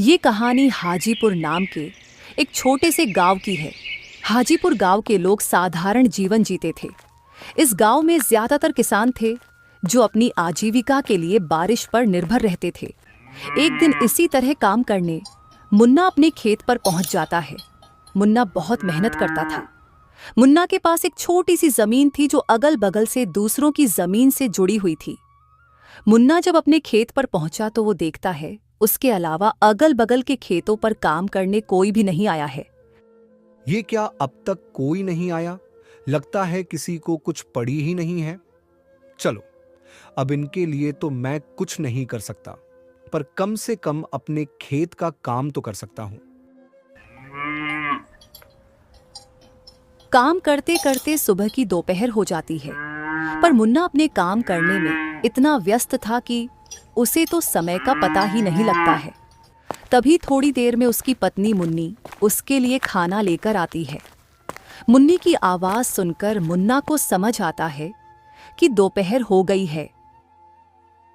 ये कहानी हाजीपुर नाम के एक छोटे से गांव की है। हाजीपुर गांव के लोग साधारण जीवन जीते थे। इस गांव में ज्यादातर किसान थे जो अपनी आजीविका के लिए बारिश पर निर्भर रहते थे। एक दिन इसी तरह काम करने मुन्ना अपने खेत पर पहुंच जाता है। मुन्ना बहुत मेहनत करता था। मुन्ना के पास एक छोटी सी जमीन थी जो अगल बगल से दूसरों की जमीन से जुड़ी हुई थी। मुन्ना जब अपने खेत पर पहुंचा तो वो देखता है उसके अलावा अगल बगल के खेतों पर काम करने कोई भी नहीं आया है। ये क्या अब तक कोई नहीं आया? लगता है किसी को कुछ पड़ी ही नहीं है। चलो, अब इनके लिए तो मैं कुछ नहीं कर सकता, पर कम से कम अपने खेत का काम तो कर सकता हूं। काम करते करते सुबह की दोपहर हो जाती है, पर मुन्ना अपने काम करने में इतना व्यस्त था कि उसे तो समय का पता ही नहीं लगता है। तभी थोड़ी देर में उसकी पत्नी मुन्नी उसके लिए खाना लेकर आती है। मुन्नी की आवाज सुनकर मुन्ना को समझ आता है कि दोपहर हो गई है।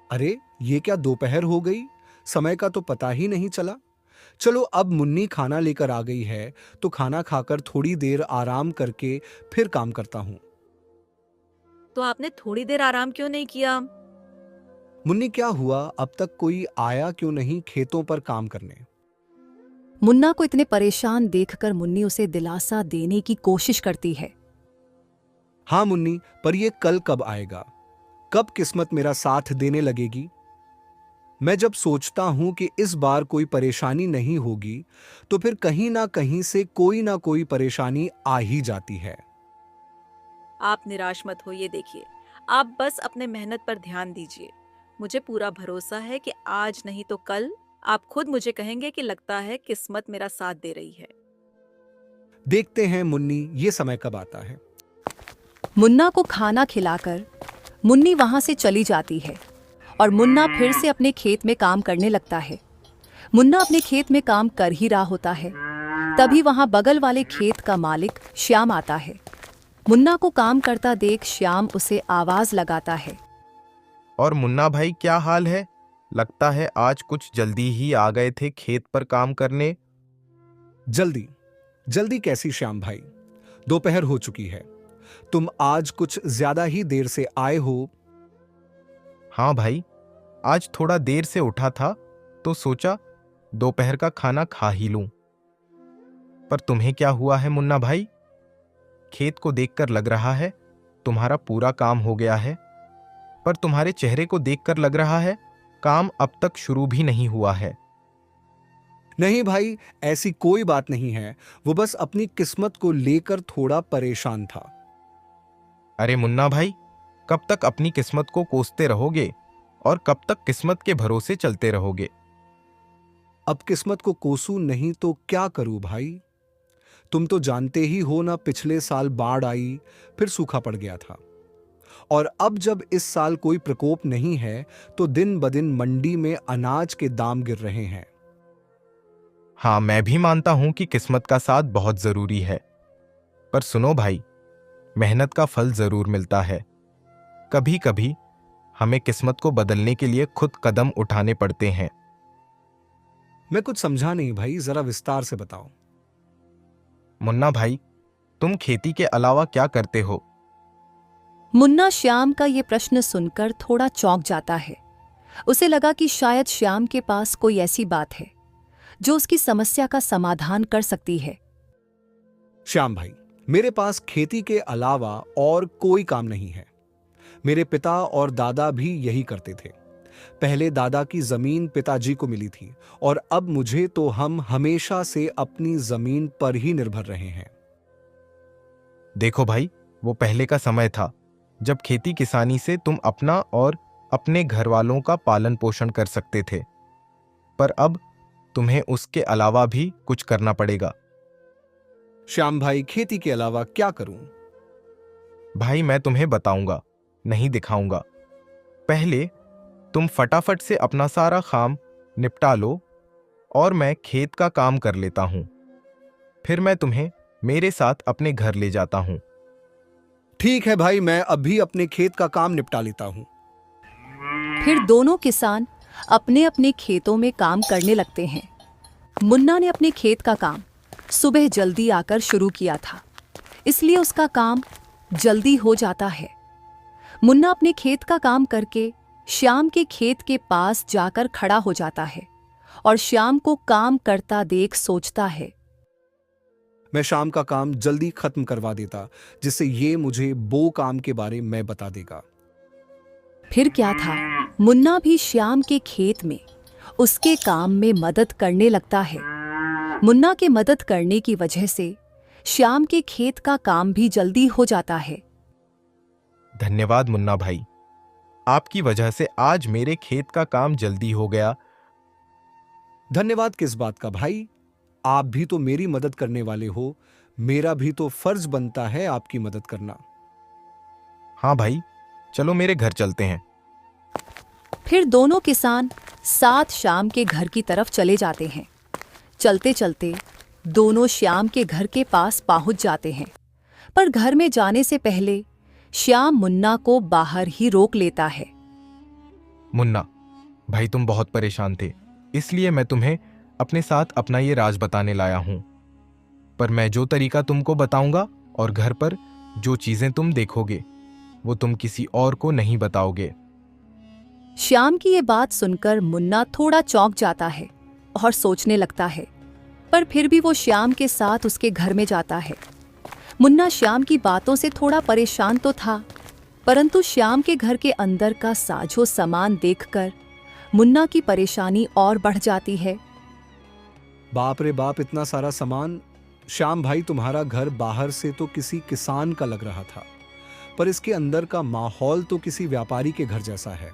अरे, ये क्या दोपहर हो गई? समय का तो पता ही नहीं चला। चलो, अब मुन्नी खाना लेकर आ गई है तो खाना खाकर थोड़ी देर आराम करके फिर काम करता हूं। तो आपने थोड़ी देर आराम क्यों नहीं किया? मुन्नी, क्या हुआ? अब तक कोई आया क्यों नहीं खेतों पर काम करने? मुन्ना को इतने परेशान देखकर मुन्नी उसे दिलासा देने की कोशिश करती है। हाँ मुन्नी, पर ये कल कब आएगा? कब किस्मत मेरा साथ देने लगेगी? मैं जब सोचता हूं कि इस बार कोई परेशानी नहीं होगी, तो फिर कहीं ना कहीं से कोई ना कोई परेशानी आ ही जाती है। आप निराश मत होइए। देखिए, आप बस अपने मेहनत पर ध्यान दीजिए। मुझे पूरा भरोसा है कि आज नहीं तो कल आप खुद मुझे कहेंगे कि लगता है किस्मत मेरा साथ दे रही है। देखते हैं मुन्नी, ये समय कब आता है। मुन्ना को खाना खिलाकर मुन्नी वहां से चली जाती है और मुन्ना फिर से अपने खेत में काम करने लगता है। मुन्ना अपने खेत में काम कर ही रहा होता है, तभी वहां बगल वाले खेत का मालिक श्याम आता है। मुन्ना को काम करता देख श्याम उसे आवाज लगाता है। और मुन्ना भाई, क्या हाल है? लगता है आज कुछ जल्दी ही आ गए थे खेत पर काम करने। जल्दी जल्दी कैसी श्याम भाई? दोपहर हो चुकी है। तुम आज कुछ ज्यादा ही देर से आए हो। हाँ भाई, आज थोड़ा देर से उठा था तो सोचा दोपहर का खाना खा ही लूं। पर तुम्हें क्या हुआ है मुन्ना भाई? खेत को देखकर लग रहा है तुम्हारा पूरा काम हो गया है, पर तुम्हारे चेहरे को देखकर लग रहा है काम अब तक शुरू भी नहीं हुआ है। नहीं भाई, ऐसी कोई बात नहीं है। वो बस अपनी किस्मत को लेकर थोड़ा परेशान था। अरे मुन्ना भाई, कब तक अपनी किस्मत को कोसते रहोगे और कब तक किस्मत के भरोसे चलते रहोगे? अब किस्मत को कोसू नहीं तो क्या करूं भाई? तुम तो जानते ही हो ना, पिछले साल बाढ़ आई, फिर सूखा पड़ गया था। और अब जब इस साल कोई प्रकोप नहीं है तो दिन ब दिन मंडी में अनाज के दाम गिर रहे हैं। हाँ, मैं भी मानता हूं कि किस्मत का साथ बहुत जरूरी है, पर सुनो भाई, मेहनत का फल जरूर मिलता है। कभी कभी हमें किस्मत को बदलने के लिए खुद कदम उठाने पड़ते हैं। मैं कुछ समझा नहीं भाई, जरा विस्तार से बताओ। मुन्ना भाई, तुम खेती के अलावा क्या करते हो? मुन्ना श्याम का ये प्रश्न सुनकर थोड़ा चौंक जाता है। उसे लगा कि शायद श्याम के पास कोई ऐसी बात है जो उसकी समस्या का समाधान कर सकती है। श्याम भाई, मेरे पास खेती के अलावा और कोई काम नहीं है। मेरे पिता और दादा भी यही करते थे। पहले दादा की जमीन पिताजी को मिली थी और अब मुझे, तो हम हमेशा से अपनी जमीन पर ही निर्भर रहे हैं। देखो भाई, वो पहले का समय था जब खेती किसानी से तुम अपना और अपने घर वालों का पालन पोषण कर सकते थे, पर अब तुम्हें उसके अलावा भी कुछ करना पड़ेगा। श्याम भाई, खेती के अलावा क्या करूं? भाई, मैं तुम्हें बताऊंगा, नहीं दिखाऊंगा। पहले तुम फटाफट से अपना सारा काम निपटा लो और मैं खेत का काम कर लेता हूं। फिर मैं तुम्हें मेरे साथ अपने घर ले जाता हूं। ठीक है भाई, मैं अभी अपने खेत का काम निपटा लेता हूं। फिर दोनों किसान अपने अपने खेतों में काम करने लगते हैं। मुन्ना ने अपने खेत का काम सुबह जल्दी आकर शुरू किया था, इसलिए उसका काम जल्दी हो जाता है। मुन्ना अपने खेत का काम करके श्याम के खेत के पास जाकर खड़ा हो जाता है और श्याम को काम करता देख सोचता है, मैं शाम का काम जल्दी खत्म करवा देता, जिससे ये मुझे वो काम के बारे में बता देगा। फिर क्या था, मुन्ना भी श्याम के खेत में उसके काम में मदद करने लगता है। मुन्ना के मदद करने की वजह से श्याम के खेत का काम भी जल्दी हो जाता है। धन्यवाद मुन्ना भाई, आपकी वजह से आज मेरे खेत का काम जल्दी हो गया। धन्यवाद किस बात का भाई, आप भी तो मेरी मदद करने वाले हो, मेरा भी तो फर्ज बनता है आपकी मदद करना। हाँ भाई, चलो मेरे घर चलते हैं। फिर दोनों किसान साथ श्याम के घर की तरफ चले जाते हैं। चलते चलते दोनों श्याम के घर के पास पहुंच जाते हैं, पर घर में जाने से पहले श्याम मुन्ना को बाहर ही रोक लेता है। मुन्ना भाई, तुम बहुत परेशान थे, इसलिए मैं तुम्हें अपने साथ अपना ये राज बताने लाया हूं। पर मैं जो तरीका तुमको बताऊंगा और घर पर जो चीजें तुम देखोगे वो तुम किसी और को नहीं बताओगे। श्याम की ये बात सुनकर मुन्ना थोड़ा चौंक जाता है और सोचने लगता है, पर फिर भी वो श्याम के साथ उसके घर में जाता है। मुन्ना श्याम की बातों से थोड़ा परेशान तो था, परंतु श्याम के घर के अंदर का साजो सामान देखकर मुन्ना की परेशानी और बढ़ जाती है। बाप रे बाप, इतना सारा सामान। श्याम भाई, तुम्हारा घर बाहर से तो किसी किसान का लग रहा था, पर इसके अंदर का माहौल तो किसी व्यापारी के घर जैसा है।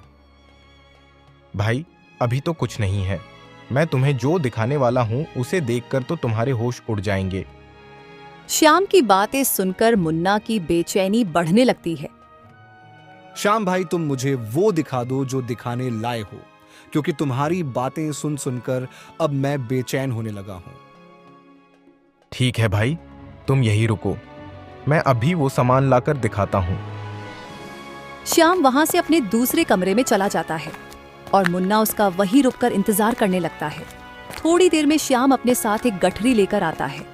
भाई अभी तो कुछ नहीं है, मैं तुम्हें जो दिखाने वाला हूं उसे देखकर तो तुम्हारे होश उड़ जाएंगे। श्याम की बातें सुनकर मुन्ना की बेचैनी बढ़ने लगती है। श्याम भाई, तुम मुझे वो दिखा दो जो दिखाने लाए हो, क्योंकि तुम्हारी बातें सुन सुनकर अब मैं बेचैन होने लगा हूं। ठीक है भाई, तुम यही रुको, मैं अभी वो सामान लाकर दिखाता हूं। श्याम वहां से अपने दूसरे कमरे में चला जाता है और मुन्ना उसका वहीं रुककर इंतजार करने लगता है। थोड़ी देर में श्याम अपने साथ एक गठरी लेकर आता है।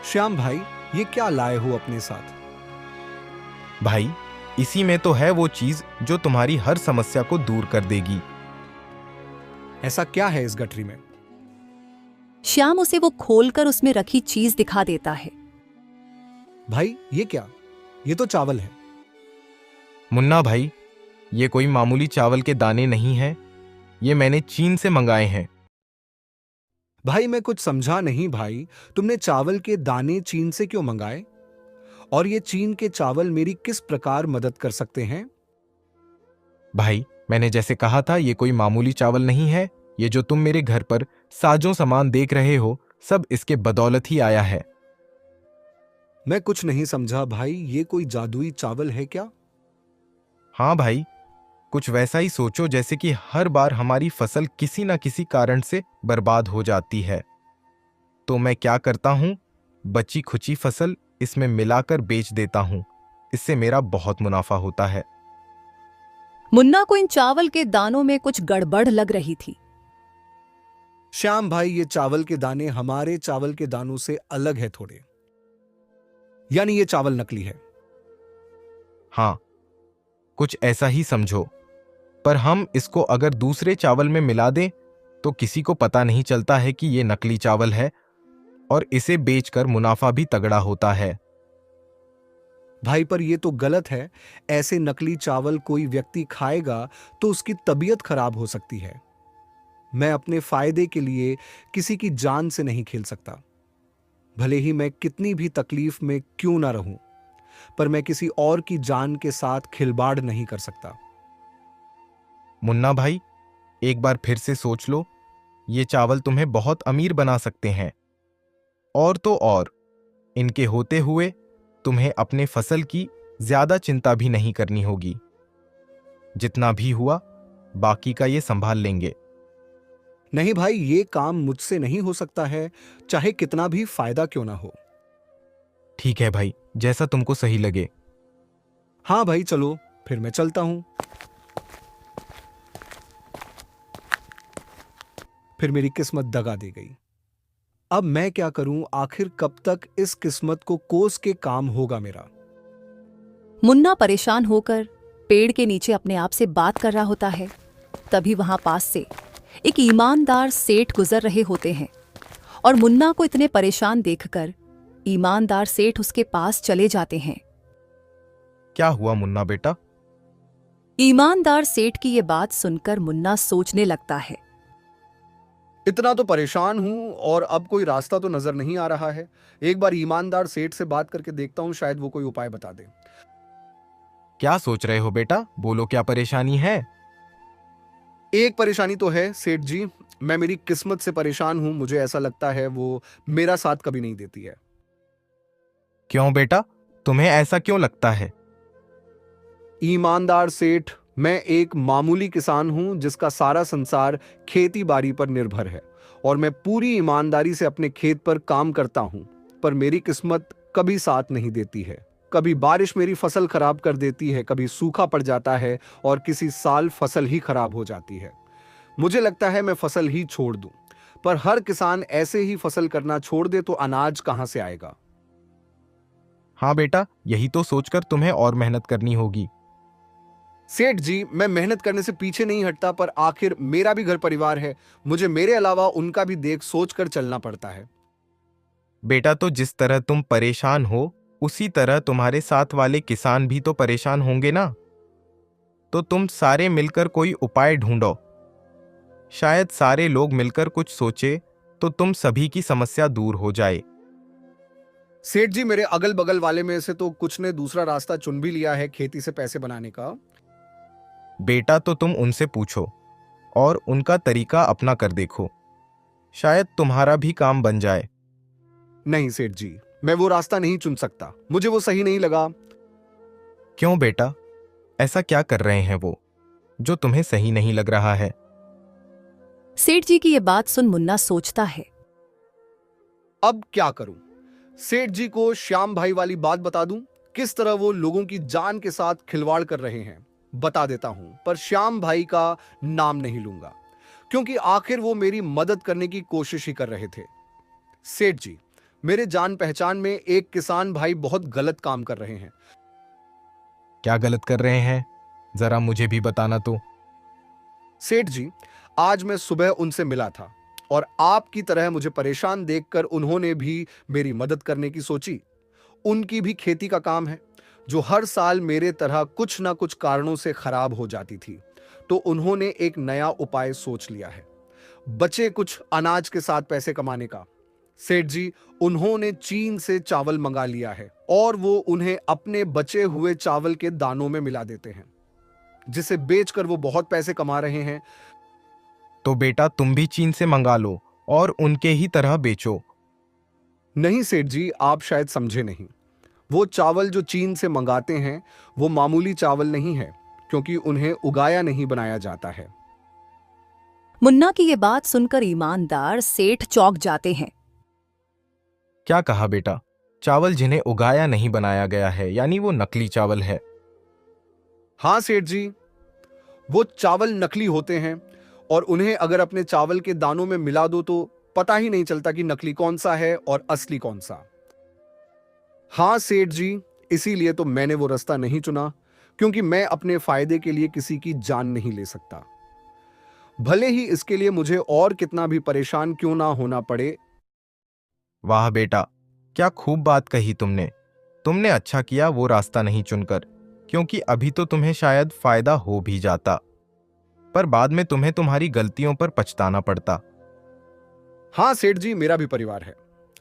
श्याम भाई, ये क्या लाए हो अपने साथ? भाई इसी में तो है वो चीज जो तुम्हारी हर समस्या को दूर कर देगी। ऐसा क्या है इस गठरी में? श्याम उसे वो खोलकर उसमें रखी चीज दिखा देता है। भाई ये क्या? ये तो चावल है। मुन्ना भाई, ये कोई मामूली चावल के दाने नहीं हैं, ये मैंने चीन से मंगाए हैं। भाई मैं कुछ समझा नहीं भाई, तुमने चावल के दाने चीन से क्यों मंगाए? और ये चीन के चावल मेरी किस प्रकार मदद कर सकते हैं? भाई मैंने जैसे कहा था, ये कोई मामूली चावल नहीं है, ये जो तुम मेरे घर पर साजों सामान देख रहे हो सब इसके बदौलत ही आया है। मैं कुछ नहीं समझा भाई, ये कोई जादुई चावल है क्या? हाँ भाई, कुछ वैसा ही सोचो जैसे कि हर बार हमारी फसल किसी न किसी कारण से बर्बाद हो जाती है, तो मैं क्या करता हूं, बची खुची फसल इसमें मिलाकर बेच देता हूं, इससे मेरा बहुत मुनाफा होता है। मुन्ना को इन चावल के दानों में कुछ गड़बड़ लग रही थी। श्याम भाई, ये चावल के दाने हमारे चावल के दानों से अलग है थोड़े, यानी ये चावल नकली है। हाँ, कुछ ऐसा ही समझो, पर हम इसको अगर दूसरे चावल में मिला दें तो किसी को पता नहीं चलता है कि ये नकली चावल है और इसे बेचकर मुनाफा भी तगड़ा होता है। भाई पर ये तो गलत है, ऐसे नकली चावल कोई व्यक्ति खाएगा तो उसकी तबीयत खराब हो सकती है। मैं अपने फायदे के लिए किसी की जान से नहीं खेल सकता, भले ही मैं कितनी भी तकलीफ में क्यों ना रहूं, पर मैं किसी और की जान के साथ खिलवाड़ नहीं कर सकता। मुन्ना भाई, एक बार फिर से सोच लो, ये चावल तुम्हें बहुत अमीर बना सकते हैं, और तो और इनके होते हुए तुम्हें अपने फसल की ज्यादा चिंता भी नहीं करनी होगी। जितना भी हुआ बाकी का ये संभाल लेंगे। नहीं भाई, ये काम मुझसे नहीं हो सकता है, चाहे कितना भी फायदा क्यों ना हो। ठीक है भाई, जैसा तुमको सही लगे। हाँ भाई चलो, फिर मैं चलता हूं। फिर मेरी किस्मत दगा दे गई। अब मैं क्या करूं? आखिर कब तक इस किस्मत को कोस के काम होगा मेरा? मुन्ना परेशान होकर पेड़ के नीचे अपने आप से बात कर रहा होता है। तभी वहां पास से एक ईमानदार सेठ गुजर रहे होते हैं और मुन्ना को इतने परेशान देखकर ईमानदार सेठ उसके पास चले जाते हैं। क्या हुआ मुन्ना बेटा? ईमानदार सेठ की ये बात सुनकर मुन्ना सोचने लगता है। इतना तो परेशान हूं और अब कोई रास्ता तो नजर नहीं आ रहा है। एक बार ईमानदार सेठ से बात करके देखता हूं, शायद वो कोई उपाय बता दे। क्या सोच रहे हो बेटा? बोलो, क्या परेशानी है? एक परेशानी तो है सेठ जी, मैं मेरी किस्मत से परेशान हूं। मुझे ऐसा लगता है वो मेरा साथ कभी नहीं देती है। क्यों बेटा, तुम्हें ऐसा क्यों लगता है? ईमानदार सेठ, मैं एक मामूली किसान हूं जिसका सारा संसार खेती बाड़ी पर निर्भर है और मैं पूरी ईमानदारी से अपने खेत पर काम करता हूं, पर मेरी किस्मत कभी साथ नहीं देती है। कभी बारिश मेरी फसल खराब कर देती है, कभी सूखा पड़ जाता है और किसी साल फसल ही खराब हो जाती है। मुझे लगता है मैं फसल ही छोड़ दूं, पर हर किसान ऐसे ही फसल करना छोड़ दे तो अनाज कहां से आएगा? हाँ बेटा, यही तो सोचकर तुम्हें और मेहनत करनी होगी। सेठ जी, मैं मेहनत करने से पीछे नहीं हटता, पर आखिर मेरा भी घर परिवार है। मुझे मेरे अलावा उनका भी देख सोच कर चलना पड़ता है। बेटा, तो जिस तरह तुम परेशान हो उसी तरह तुम्हारे साथ वाले किसान भी तो परेशान होंगे ना। तो तुम सारे मिलकर कोई उपाय ढूंढो। शायद सारे लोग मिलकर कुछ सोचे तो तुम सभी की समस्या दूर हो जाए। सेठ जी, मेरे अगल बगल वाले में से तो कुछ ने दूसरा रास्ता चुन भी लिया है खेती से पैसे बनाने का। बेटा, तो तुम उनसे पूछो और उनका तरीका अपना कर देखो, शायद तुम्हारा भी काम बन जाए। नहीं सेठ जी, मैं वो रास्ता नहीं चुन सकता, मुझे वो सही नहीं लगा। क्यों बेटा, ऐसा क्या कर रहे हैं वो जो तुम्हें सही नहीं लग रहा है? सेठ जी की ये बात सुन मुन्ना सोचता है। अब क्या करूं? सेठ जी को श्याम भाई वाली बात बता दूं? किस तरह वो लोगों की जान के साथ खिलवाड़ कर रहे हैं बता देता हूं, पर श्याम भाई का नाम नहीं लूंगा क्योंकि आखिर वो मेरी मदद करने की कोशिश ही कर रहे थे। सेठ जी, मेरे जान पहचान में एक किसान भाई बहुत गलत काम कर रहे हैं। क्या गलत कर रहे हैं? जरा मुझे भी बताना तो। सेठ जी, आज मैं सुबह उनसे मिला था और आपकी तरह मुझे परेशान देखकर उन्होंने भी मेरी मदद करने की सोची। उनकी भी खेती का काम है जो हर साल मेरे तरह कुछ ना कुछ कारणों से खराब हो जाती थी, तो उन्होंने एक नया उपाय सोच लिया है, बचे कुछ अनाज के साथ पैसे कमाने का। सेठ जी, उन्होंने चीन से चावल मंगा लिया है और वो उन्हें अपने बचे हुए चावल के दानों में मिला देते हैं, जिसे बेचकर वो बहुत पैसे कमा रहे हैं। तो बेटा, तुम भी चीन से मंगा लो और उनके ही तरह बेचो। नहीं सेठ जी, आप शायद समझे नहीं। वो चावल जो चीन से मंगाते हैं वो मामूली चावल नहीं है, क्योंकि उन्हें उगाया नहीं बनाया जाता है। मुन्ना की ये बात सुनकर ईमानदार सेठ चौंक जाते हैं। क्या कहा बेटा? चावल जिन्हें उगाया नहीं बनाया गया है, यानी वो नकली चावल है? हाँ सेठ जी, वो चावल नकली होते हैं और उन्हें अगर अपने चावल के दानों में मिला दो तो पता ही नहीं चलता कि नकली कौन सा है और असली कौन सा। हाँ सेठ जी, इसीलिए तो मैंने वो रास्ता नहीं चुना, क्योंकि मैं अपने फायदे के लिए किसी की जान नहीं ले सकता, भले ही इसके लिए मुझे और कितना भी परेशान क्यों ना होना पड़े। वाह बेटा, क्या खूब बात कही तुमने। तुमने अच्छा किया वो रास्ता नहीं चुनकर, क्योंकि अभी तो तुम्हें शायद फायदा हो भी जाता, पर बाद में तुम्हें तुम्हारी गलतियों पर पछताना पड़ता। हाँ सेठ जी, मेरा भी परिवार है।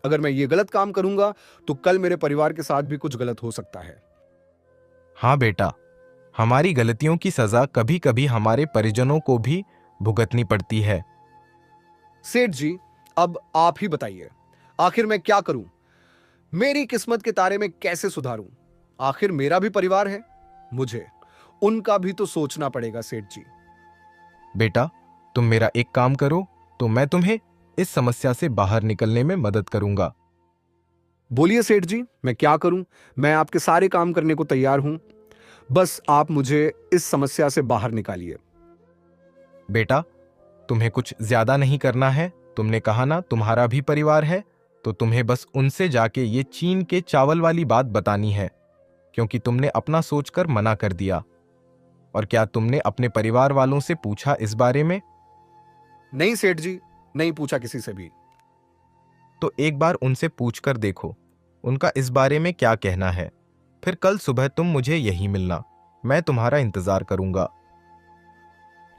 अगर मैं ये गलत काम करूंगा तो कल मेरे परिवार के साथ भी कुछ गलत हो सकता है। हाँ बेटा, हमारी गलतियों की सजा कभी कभी हमारे परिजनों को भी भुगतनी पड़ती है। सेठ जी, अब आप ही बताइए, आखिर मैं क्या करूं? मेरी किस्मत के तारे में कैसे सुधारूं? आखिर मेरा भी परिवार है, मुझे उनका भी तो सोचना पड़ेगा सेठ जी। बेटा, तुम मेरा एक काम करो तो मैं तुम्हें इस समस्या से बाहर निकलने में मदद करूंगा। बोलिए सेठ जी, मैं क्या करूं? मैं आपके सारे काम करने को तैयार हूं, बस आप मुझे इस समस्या से बाहर निकालिए। बेटा, तुम्हें कुछ ज्यादा नहीं करना है। तुमने कहा ना तुम्हारा भी परिवार है, तो तुम्हें बस उनसे जाके ये चीन के चावल वाली बात बतानी है, क्योंकि तुमने अपना सोचकर मना कर दिया। और क्या तुमने अपने परिवार वालों से पूछा इस बारे में? नहीं सेठ जी, नहीं पूछा किसी से भी। तो एक बार उनसे पूछकर देखो उनका इस बारे में क्या कहना है। फिर कल सुबह तुम मुझे यहीं मिलना, मैं तुम्हारा इंतजार करूंगा।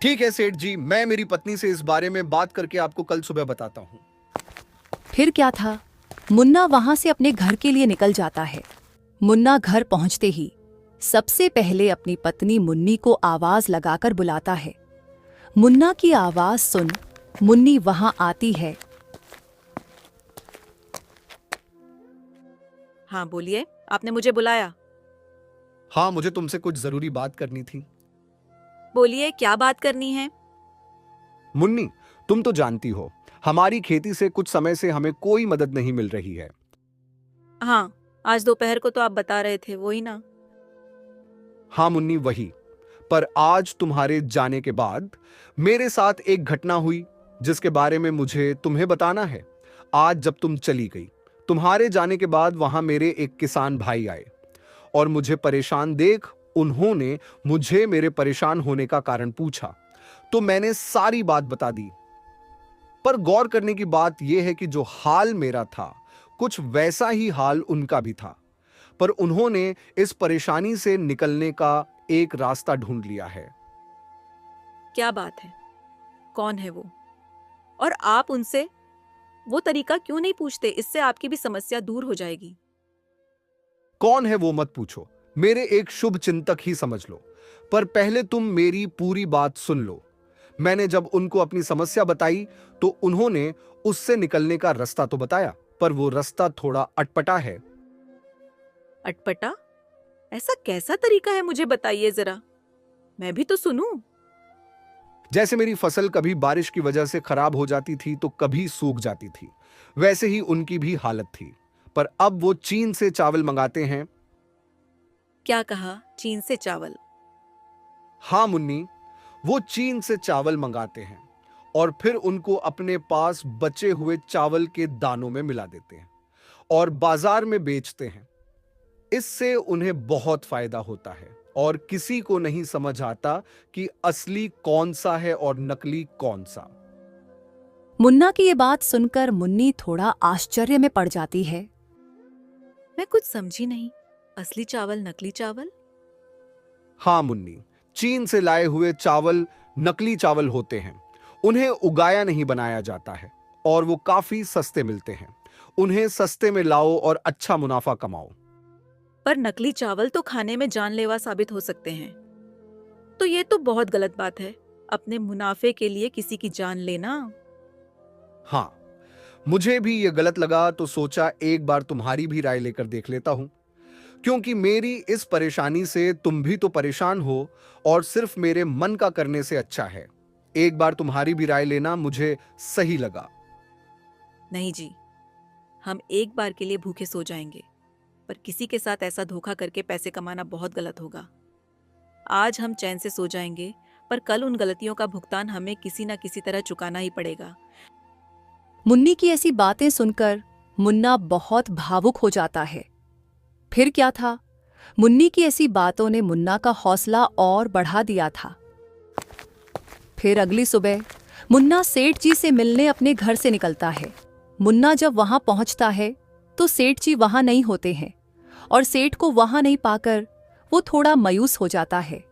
ठीक है सेठ जी, मैं मेरी पत्नी से इस बारे में बात करके आपको कल सुबह बताता हूँ। फिर क्या था, मुन्ना वहां से अपने घर के लिए निकल जाता है। मुन्ना घर पहुंचते ही सबसे पहले अपनी पत्नी मुन्नी को आवाज लगाकर बुलाता है। मुन्ना की आवाज सुन मुन्नी वहां आती है। हाँ बोलिए, आपने मुझे बुलाया। हाँ, मुझे तुमसे कुछ जरूरी बात करनी थी। बोलिए, क्या बात करनी है? मुन्नी, तुम तो जानती हो हमारी खेती से कुछ समय से हमें कोई मदद नहीं मिल रही है। हाँ, आज दोपहर को तो आप बता रहे थे, वही ना? हाँ मुन्नी, वही। पर आज तुम्हारे जाने के बाद मेरे साथ एक घटना हुई जिसके बारे में मुझे तुम्हें बताना है। आज जब तुम चली गई, तुम्हारे जाने के बाद वहां मेरे एक किसान भाई आए और मुझे परेशान देख उन्होंने मुझे मेरे परेशान होने का कारण पूछा, तो मैंने सारी बात बता दी। पर गौर करने की बात यह है कि जो हाल मेरा था, कुछ वैसा ही हाल उनका भी था, पर उन्होंने इस परेशानी से निकलने का एक रास्ता ढूंढ लिया है। क्या बात है? कौन है वो? और आप उनसे वो तरीका क्यों नहीं पूछते? इससे आपकी भी समस्या दूर हो जाएगी। कौन है वो मत पूछो, मेरे एक शुभ चिंतक ही समझ लो। पर पहले तुम मेरी पूरी बात सुन लो। मैंने जब उनको अपनी समस्या बताई तो उन्होंने उससे निकलने का रास्ता तो बताया, पर वो रास्ता थोड़ा अटपटा है। अटपटा? ऐसा कैसा तरीका है, मुझे बताइए जरा, मैं भी तो सुनूं। जैसे मेरी फसल कभी बारिश की वजह से खराब हो जाती थी तो कभी सूख जाती थी, वैसे ही उनकी भी हालत थी। पर अब वो चीन से चावल मंगाते हैं। क्या कहा? चीन से चावल? हाँ मुन्नी, वो चीन से चावल मंगाते हैं और फिर उनको अपने पास बचे हुए चावल के दानों में मिला देते हैं और बाजार में बेचते हैं। इससे उन्हें बहुत फायदा होता है और किसी को नहीं समझ आता कि असली कौन सा है और नकली कौन सा। मुन्ना की ये बात सुनकर मुन्नी थोड़ा आश्चर्य में पड़ जाती है। मैं कुछ समझी नहीं। असली चावल, नकली चावल? हाँ मुन्नी, चीन से लाए हुए चावल नकली चावल होते हैं। उन्हें उगाया नहीं बनाया जाता है और वो काफी सस्ते मिलते हैं। उन्हें सस्ते में लाओ और अच्छा मुनाफा कमाओ। पर नकली चावल तो खाने में जानलेवा साबित हो सकते हैं, तो ये तो बहुत गलत बात है, अपने मुनाफे के लिए किसी की जान लेना। हाँ, मुझे भी ये गलत लगा तो सोचा एक बार तुम्हारी भी राय लेकर देख लेता हूं, क्योंकि मेरी इस परेशानी से तुम भी तो परेशान हो और सिर्फ मेरे मन का करने से अच्छा है। एक बार तुम्हारी भी राय लेना मुझे सही लगा। नहीं जी, हम एक बार के लिए भूखे सो जाएंगे, पर किसी के साथ ऐसा धोखा करके पैसे कमाना बहुत गलत होगा। आज हम चैन से सो जाएंगे, पर कल उन गलतियों का भुगतान हमें किसी न किसी तरह चुकाना ही पड़ेगा। मुन्नी की ऐसी बातें सुनकर मुन्ना बहुत भावुक हो जाता है। फिर क्या था, मुन्नी की ऐसी बातों ने मुन्ना का हौसला और बढ़ा दिया था। फिर अगली सुबह मुन्ना सेठ जी से मिलने अपने घर से निकलता है। मुन्ना जब वहां पहुंचता है तो सेठ जी वहां नहीं होते हैं और सेठ को वहां नहीं पाकर वो थोड़ा मायूस हो जाता है।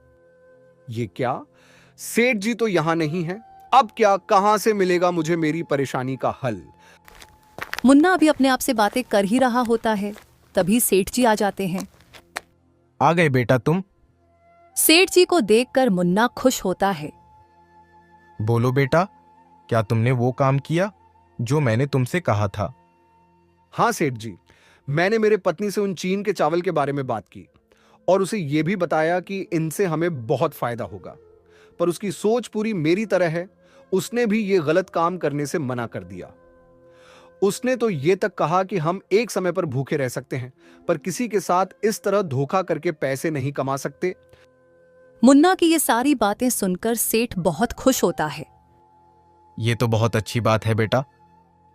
ये क्या, सेठ जी तो यहां नहीं है? अब क्या, कहां से मिलेगा मुझे मेरी परेशानी का हल? मुन्ना अभी अपने आप से बातें कर ही रहा होता है, तभी सेठ जी आ जाते हैं। आ गए बेटा तुम? सेठ जी को देखकर मुन्ना खुश होता है। बोलो बेटा, क्या तुमने वो काम किया जो मैंने तुमसे कहा था? हाँ सेठ जी, मैंने मेरे पत्नी से उन चीन के चावल के बारे में बात की और उसे यह भी बताया कि इनसे हमें बहुत फायदा होगा, पर उसकी सोच पूरी मेरी तरह है। उसने भी ये गलत काम करने से मना कर दिया। उसने तो ये तक कहा कि हम एक समय पर भूखे रह सकते हैं, पर किसी के साथ इस तरह धोखा करके पैसे नहीं कमा सकते। मुन्ना की ये सारी बातें सुनकर सेठ बहुत खुश होता है। ये तो बहुत अच्छी बात है बेटा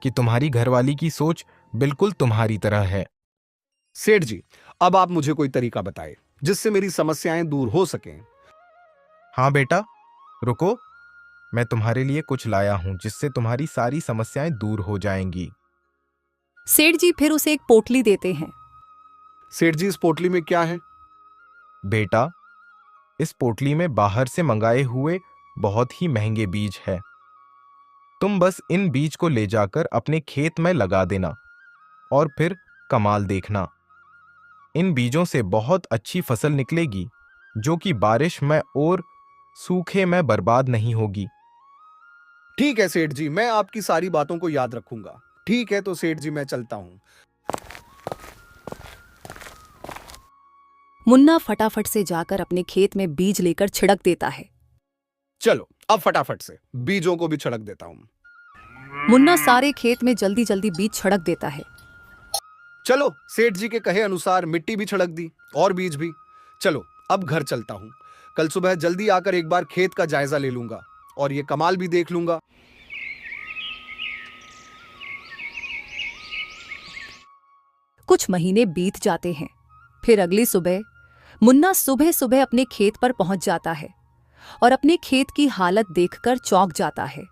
कि तुम्हारी घरवाली की सोच बिल्कुल तुम्हारी तरह है। सेठ जी, अब आप मुझे कोई तरीका बताएं जिससे मेरी समस्याएं दूर हो सकें। हाँ बेटा, रुको, मैं तुम्हारे लिए कुछ लाया हूं जिससे तुम्हारी सारी समस्याएं दूर हो जाएंगी। सेठ जी फिर उसे एक पोटली देते हैं। सेठ जी, इस पोटली में क्या है? बेटा, इस पोटली में बाहर से मंगाए हुए बहुत ही महंगे बीज है। तुम बस इन बीज को ले जाकर अपने खेत में लगा देना और फिर कमाल देखना। इन बीजों से बहुत अच्छी फसल निकलेगी जो कि बारिश में और सूखे में बर्बाद नहीं होगी। ठीक है सेठ जी, मैं आपकी सारी बातों को याद रखूंगा। ठीक है तो सेठ जी, मैं चलता हूं। मुन्ना फटाफट से जाकर अपने खेत में बीज लेकर छिड़क देता है। चलो अब फटाफट से बीजों को भी छिड़क देता हूं। मुन्ना सारे खेत में जल्दी जल्दी बीज छिड़क देता है। चलो, सेठ जी के कहे अनुसार मिट्टी भी छिड़क दी और बीज भी। चलो अब घर चलता हूं। कल सुबह जल्दी आकर एक बार खेत का जायजा ले लूंगा और ये कमाल भी देख लूंगा। कुछ महीने बीत जाते हैं। फिर अगली सुबह मुन्ना सुबह सुबह अपने खेत पर पहुंच जाता है और अपने खेत की हालत देखकर चौंक जाता है।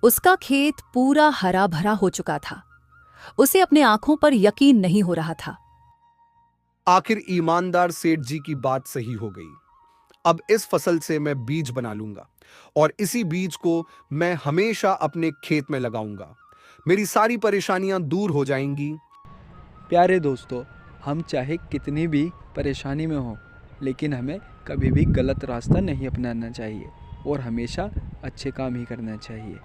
उसका खेत पूरा हरा भरा हो चुका था। उसे अपने आंखों पर यकीन नहीं हो रहा था। आखिर ईमानदार सेठ जी की बात सही हो गई। अब इस फसल से मैं बीज बना लूंगा और इसी बीज को मैं हमेशा अपने खेत में लगाऊंगा। मेरी सारी परेशानियां दूर हो जाएंगी। प्यारे दोस्तों, हम चाहे कितनी भी परेशानी में हों, लेकिन हमें कभी भी गलत रास्ता नहीं अपनाना चाहिए और हमेशा अच्छे काम ही करना चाहिए।